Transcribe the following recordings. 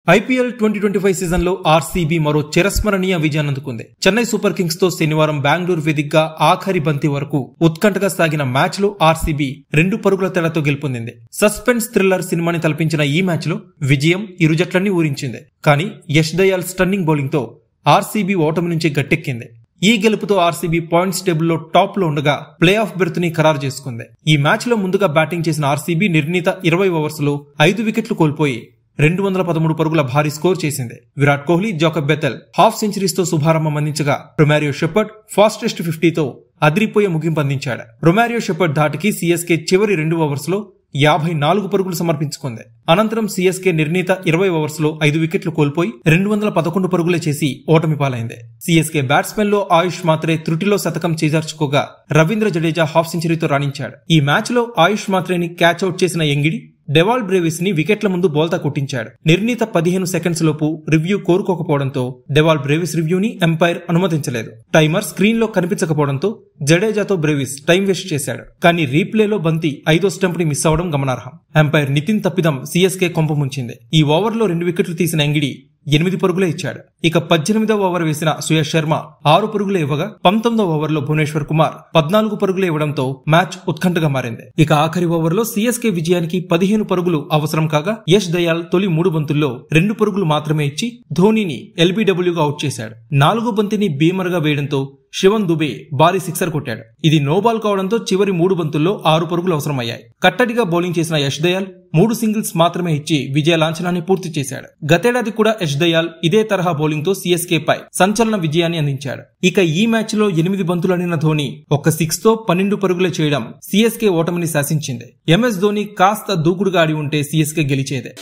IPL 2025 season లో RCB మరో చిరస్మరణీయ విజయాన్ని అందుకుంది. చెన్నై సూపర్ కింగ్స్ తో శనివారం బెంగళూరు వేదికగా ఆఖరి బంతి వరకు ఉత్కంఠగా సాగిన మ్యాచ్ లో ఆర్సీబీ 2 పరుగుల తేడాతో గెలుపొందింది. సస్పెన్స్ థ్రిల్లర్ సినిమాని తలపించిన ఈ మ్యాచ్ లో విజయం ఇరు జట్లన్నీ ఊరించింది. కానీ యష్ దయాల్ స్టన్నింగ్ బౌలింగ్ తో ఆర్సీబీ ఓటమి నుంచి గట్టెక్కింది. ఈ గెలుపుతో ఆర్సీబీ పాయింట్స్ టేబుల్లో టాప్ లో ఉండగా ప్లే ఆఫ్ బెర్త్ ని ఖరారు చేసుకుంది. ఈ మ్యాచ్ లో ముందుగా బ్యాటింగ్ చేసిన ఆర్సీబీ నిర్ణీత 20 ఓవర్స్ లో 5 వికెట్లు కోల్పోయి 213 పరుగుల భారీ స్కోర్ చేసింది. Virat Kohli, Jacob Bethell half centuries తో శుభారంభం అందించగా రొమారియో షెపర్డ్ ఫాస్టెస్ట్ 50తో అదిరిపోయే ముగింపు అందించాడు. రొమారియో షెపర్డ్ ధాటికి సీఎస్కే చివరి 2 ఓవర్స్ లో 54 పరుగులు సమర్పించుకుంది. అనంతరం సీఎస్కే నిర్ణీత 20 ఓవర్స్ లో 5 వికెట్లు కోల్పోయి 211 పరుగులే చేసి ఓటమి పాలైంది. సీఎస్కే బ్యాట్స్మెన్ లో ఆయుష్ మాత్రే త్రుటిలో శతకం చేజార్చుకోగా రవీంద్ర జడేజా హాఫ్ సెంచరీతో రాణించాడు. ఈ మ్యాచ్ లో ఆయుష్ మాత్రేని క్యాచ్ అవుట్ చేసిన ఎంగిడి డెవాల్ బ్రేవిస్ ని వికెట్ల ముందు బోల్తా కొట్టించాడు. నిర్ణీత 15 సెకండ్స్ లోపు రివ్యూ కోరుకోకపోవడంతో డెవాల్ బ్రేవిస్ రివ్యూని ఎంపైర్ అనుమతించలేదు. టైమర్ స్క్రీన్ లో కనిపించకపోవడంతో జడేజాతో బ్రేవిస్ టైం వేస్ట్ చేశాడు. కానీ రీప్లేలో బంతి 5వ స్టంప్ ని మిస్ అవడం గమనార్హం. ఎంపైర్ నితిన్ తప్పిదం సీఎస్కే కొంప ముంచింది. ఈ ఓవర్లో 2 వికెట్లు తీసిన ఎంగిడి 8 పరుగులే ఇచ్చాడు. ఇక 18వ ఓవర్ వేసిన సుయష్ శర్మ 6 పరుగులే ఇవ్వగా 19వ ఓవర్లో భువనేశ్వర్ కుమార్ 14 పరుగులే ఇవ్వడంతో మ్యాచ్ ఉత్కంఠగా మారింది. ఇక ఆఖరి ఓవర్లో సీఎస్కే విజయానికి 15 పరుగులు అవసరం కాగా యష్ దయాల్ తొలి 3 బంతుల్లో 2 పరుగులు మాత్రమే ఇచ్చి ధోనీని ఎల్బీడబ్ల్యూగా అవుట్ చేశాడు. 4వ బంతిని బీమర్గా వేయడంతో శివన్ దుబే భారీ సిక్సర్ కొట్టాడు. ఇది నోబాల్ కావడంతో చివరి 3 బంతుల్లో 6 పరుగులు అవసరమయ్యాయి. కట్టడిగా బౌలింగ్ చేసిన యష్ దయాల్ 3 సింగిల్స్ మాత్రమే ఇచ్చి విజయ లాంఛనాన్ని పూర్తి చేశాడు. గతేడాది కూడా యష్ దయాల్ ఇదే తరహా బౌలింగ్ తో సీఎస్కే పై సంచలన విజయాన్ని అందించాడు. ఇక ఈ మ్యాచ్ లో 8 బంతులు ఆడిన ధోని ఒక 6 తో 12 పరుగులే చేయడం సీఎస్కే ఓటమిని శాసించింది. ఎంఎస్ ధోని కాస్త దూకుడుగా ఆడి ఉంటే CSK గెలిచేదే.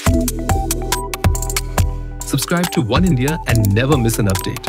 Subscribe to One India and never miss an update.